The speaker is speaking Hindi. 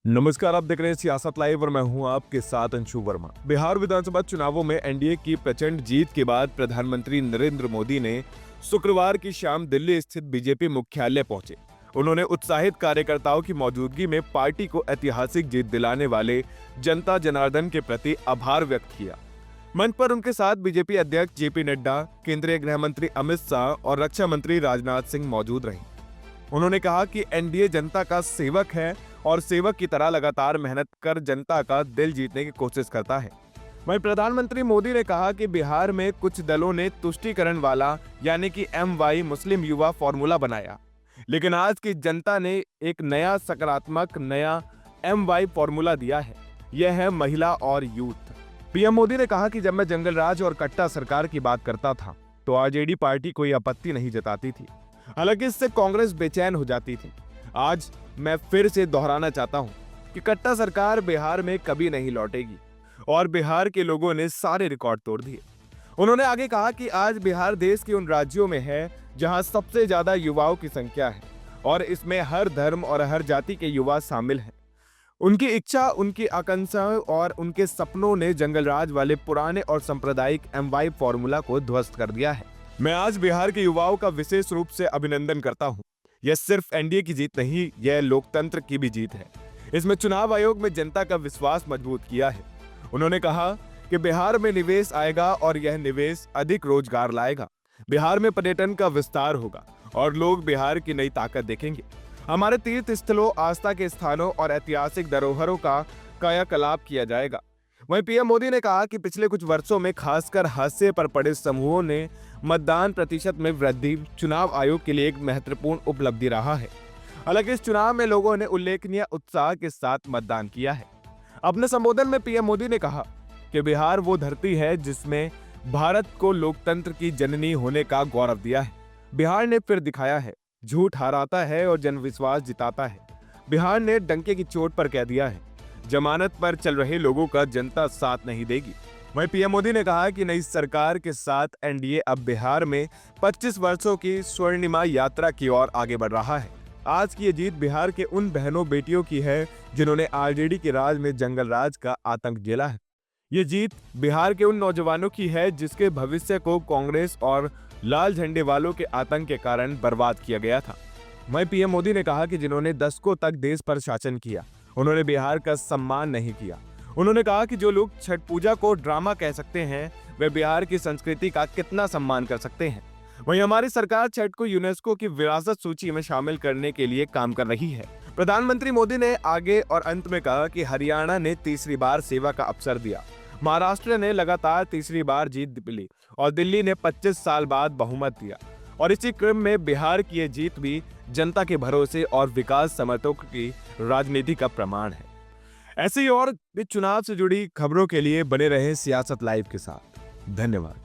नमस्कार, आप देख रहे हैं सियासत लाइव और मैं हूं आपके साथ अंशु वर्मा। बिहार विधानसभा चुनावों में एनडीए की प्रचंड जीत के बाद प्रधानमंत्री नरेंद्र मोदी ने शुक्रवार की शाम दिल्ली स्थित बीजेपी मुख्यालय पहुंचे। उन्होंने उत्साहित कार्यकर्ताओं की मौजूदगी में पार्टी को ऐतिहासिक जीत दिलाने वाले जनता जनार्दन के प्रति आभार व्यक्त किया। मंच पर उनके साथ बीजेपी अध्यक्ष जेपी नड्डा, केंद्रीय गृह मंत्री अमित शाह और रक्षा मंत्री राजनाथ सिंह मौजूद रहे। उन्होंने कहा कि एनडीए जनता का सेवक है और सेवक की तरह लगातार मेहनत कर जनता का दिल जीतने की कोशिश करता है। वहीं प्रधानमंत्री मोदी ने कहा कि बिहार में कुछ दलों ने तुष्टीकरण वाला यानी कि MY मुस्लिम युवा फॉर्मूला बनाया, लेकिन आज की जनता ने एक नया सकारात्मक नया MY फॉर्मूला दिया है। यह है महिला और यूथ। पीएम मोदी ने कहा कि जब मैं जंगल राज और कट्टा सरकार की बात करता था तो आरजेडी पार्टी कोई आपत्ति नहीं जताती थी, हालांकि इससे कांग्रेस बेचैन हो जाती थी। आज मैं फिर से दोहराना चाहता हूं कि कट्टा सरकार बिहार में कभी नहीं लौटेगी और बिहार के लोगों ने सारे रिकॉर्ड तोड़ दिए। उन्होंने आगे कहा कि आज बिहार देश के उन राज्यों में है जहां सबसे ज्यादा युवाओं की संख्या है और इसमें हर धर्म और हर जाति के युवा शामिल हैं। उनकी इच्छा, उनकी आकांक्षाओं और उनके सपनों ने जंगल राज वाले पुराने और सांप्रदायिक MY फॉर्मूला को ध्वस्त कर दिया है। मैं आज बिहार के युवाओं का विशेष रूप से अभिनंदन करता हूं। यह सिर्फ एनडीए की जीत नहीं, यह लोकतंत्र की भी जीत है। इसमें चुनाव आयोग में जनता का विश्वास मजबूत किया है। उन्होंने कहा कि बिहार में निवेश आएगा और यह निवेश अधिक रोजगार लाएगा। बिहार में पर्यटन का विस्तार होगा और लोग बिहार की नई ताकत देखेंगे। हमारे तीर्थ स्थलों, आस्था के स्थानों और ऐतिहासिक धरोहरों का कायाकल्प किया जाएगा। वहीं पीएम मोदी ने कहा कि पिछले कुछ वर्षों में खासकर हाशिए पर पड़े समूहों ने मतदान प्रतिशत में वृद्धि चुनाव आयोग के लिए एक महत्वपूर्ण उपलब्धि रहा है। हालांकि इस चुनाव में लोगों ने उल्लेखनीय उत्साह के साथ मतदान किया है। अपने संबोधन में पीएम मोदी ने कहा कि बिहार वो धरती है जिसमें भारत को लोकतंत्र की जननी होने का गौरव दिया है। बिहार ने फिर दिखाया है, झूठ हराता है और जनविश्वास जिताता है। बिहार ने डंके की चोट पर कह दिया है, जमानत पर चल रहे लोगों का जनता साथ नहीं देगी। वहीं पीएम मोदी ने कहा कि नई सरकार के साथ एनडीए अब बिहार में 25 वर्षों की स्वर्णिमा यात्रा की ओर आगे बढ़ रहा है। आज की ये जीत बिहार के उन बहनों बेटियों की है जिन्होंने आरजेडी के राज में जंगल राज का आतंक झेला है। ये जीत बिहार के उन नौजवानों की है जिसके भविष्य को कांग्रेस और लाल झंडे वालों के आतंक के कारण बर्बाद किया गया था। वहीं पीएम मोदी ने कहा कि जिन्होंने दशकों तक देश पर शासन किया, उन्होंने बिहार का सम्मान नहीं किया। उन्होंने कहा कि जो लोग छठ पूजा को ड्रामा कह सकते हैं, वे बिहार की संस्कृति का कितना सम्मान कर सकते हैं। वहीं हमारी सरकार छठ को यूनेस्को की विरासत सूची में शामिल करने के लिए काम कर रही है। प्रधानमंत्री मोदी ने आगे और अंत में कहा कि हरियाणा ने तीसरी बार सेवा का अवसर दिया, महाराष्ट्र ने लगातार तीसरी बार जीत मिली और दिल्ली ने 25 साल बाद बहुमत दिया। और इसी क्रम में बिहार की ये जीत भी जनता के भरोसे और विकास समर्थकों की राजनीति का प्रमाण है। ऐसे ही और भी चुनाव से जुड़ी खबरों के लिए बने रहे सियासत लाइव के साथ। धन्यवाद।